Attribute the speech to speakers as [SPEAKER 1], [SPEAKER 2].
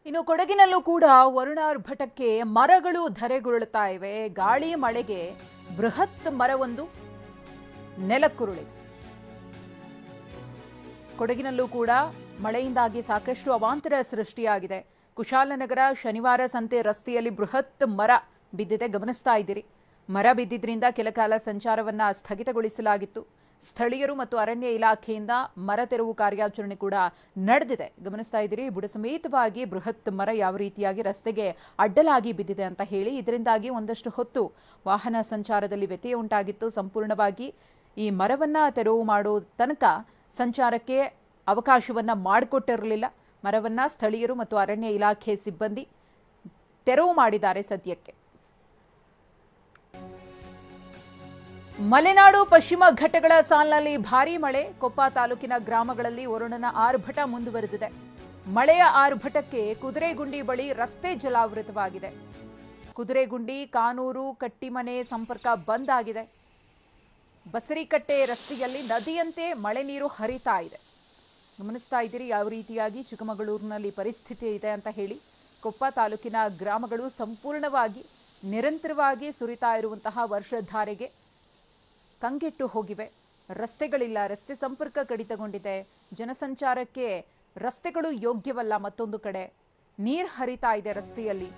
[SPEAKER 1] ಇನ್ನು ಕೊಡಗಿನಲ್ಲೂ ಕೂಡ ವರುಣಾರ್ಭಟಕ್ಕೆ ಮರಗಳು ಧರೆಗುರುಳುತ್ತಾ ಇವೆ. ಗಾಳಿ ಮಳೆಗೆ ಬೃಹತ್ ಮರವೊಂದು ನೆಲಕ್ಕುರುಳಿದೆ. ಕೊಡಗಿನಲ್ಲೂ ಕೂಡ ಮಳೆಯಿಂದಾಗಿ ಸಾಕಷ್ಟು ಅವಾಂತರ ಸೃಷ್ಟಿಯಾಗಿದೆ. ಕುಶಾಲನಗರ ಶನಿವಾರ ಸಂತೆ ರಸ್ತೆಯಲ್ಲಿ ಬೃಹತ್ ಮರ ಬಿದ್ದಿದೆ, ಗಮನಿಸ್ತಾ ಇದ್ದೀರಿ. ಮರ ಬಿದ್ದಿದ್ರಿಂದ ಕೆಲಕಾಲ ಸಂಚಾರವನ್ನ ಸ್ಥಗಿತಗೊಳಿಸಲಾಗಿತ್ತು. ಸ್ಥಳೀಯರು ಮತ್ತು ಅರಣ್ಯ ಇಲಾಖೆಯಿಂದ ಮರ ತೆರವು ಕಾರ್ಯಾಚರಣೆ ಕೂಡ ನಡೆದಿದೆ, ಗಮನಿಸ್ತಾ ಇದ್ದೀರಿ. ಬುಡ ಸಮೇತವಾಗಿ ಬೃಹತ್ ಮರ ಯಾವ ರೀತಿಯಾಗಿ ರಸ್ತೆಗೆ ಅಡ್ಡಲಾಗಿ ಬಿದ್ದಿದೆ ಅಂತ ಹೇಳಿ. ಇದರಿಂದಾಗಿ ಒಂದಷ್ಟು ಹೊತ್ತು ವಾಹನ ಸಂಚಾರದಲ್ಲಿ ವ್ಯತ್ಯಯ ಉಂಟಾಗಿತ್ತು. ಸಂಪೂರ್ಣವಾಗಿ ಈ ಮರವನ್ನ ತೆರವು ಮಾಡೋ ತನಕ ಸಂಚಾರಕ್ಕೆ ಅವಕಾಶವನ್ನ ಮಾಡಿಕೊಟ್ಟಿರಲಿಲ್ಲ. ಮರವನ್ನ ಸ್ಥಳೀಯರು ಮತ್ತು ಅರಣ್ಯ ಇಲಾಖೆ ಸಿಬ್ಬಂದಿ ತೆರವು ಮಾಡಿದ್ದಾರೆ ಸದ್ಯಕ್ಕೆ. ಮಲೆನಾಡು ಪಶ್ಚಿಮ ಘಟ್ಟಗಳ ಸಾಲಿನಲ್ಲಿ ಭಾರೀ ಮಳೆ. ಕೊಪ್ಪ ತಾಲೂಕಿನ ಗ್ರಾಮಗಳಲ್ಲಿ ವರುಣನ ಆರ್ಭಟ ಮುಂದುವರೆದಿದೆ. ಮಳೆಯ ಆರ್ಭಟಕ್ಕೆ ಕುದುರೆಗುಂಡಿ ಬಳಿ ರಸ್ತೆ ಜಲಾವೃತವಾಗಿದೆ. ಕುದುರೆಗುಂಡಿ ಕಾನೂರು ಕಟ್ಟಿಮನೆ ಸಂಪರ್ಕ ಬಂದ್ ಆಗಿದೆ. ಬಸರಿಕಟ್ಟೆ ರಸ್ತೆಯಲ್ಲಿ ನದಿಯಂತೆ ಮಳೆ ನೀರು ಹರಿತಾ ಇದೆ. ಗಮನಿಸ್ತಾ ಇದ್ದೀರಿ ಯಾವ ರೀತಿಯಾಗಿ ಚಿಕ್ಕಮಗಳೂರಿನಲ್ಲಿ ಪರಿಸ್ಥಿತಿ ಇದೆ ಅಂತ ಹೇಳಿ. ಕೊಪ್ಪ ತಾಲೂಕಿನ ಗ್ರಾಮಗಳು ಸಂಪೂರ್ಣವಾಗಿ ನಿರಂತರವಾಗಿ ಸುರಿತಾ ಇರುವಂತಹ ವರ್ಷಧಾರೆಗೆ ಕಂಗೆಟ್ಟು ಹೋಗಿವೆ. ರಸ್ತೆಗಳಿಲ್ಲ, ರಸ್ತೆ ಸಂಪರ್ಕ ಕಡಿತಗೊಂಡಿದೆ. ಜನಸಂಚಾರಕ್ಕೆ ರಸ್ತೆಗಳು ಯೋಗ್ಯವಲ್ಲ. ಮತ್ತೊಂದು ಕಡೆ ನೀರು ಹರಿತಾ ಇದೆ ರಸ್ತೆಯಲ್ಲಿ.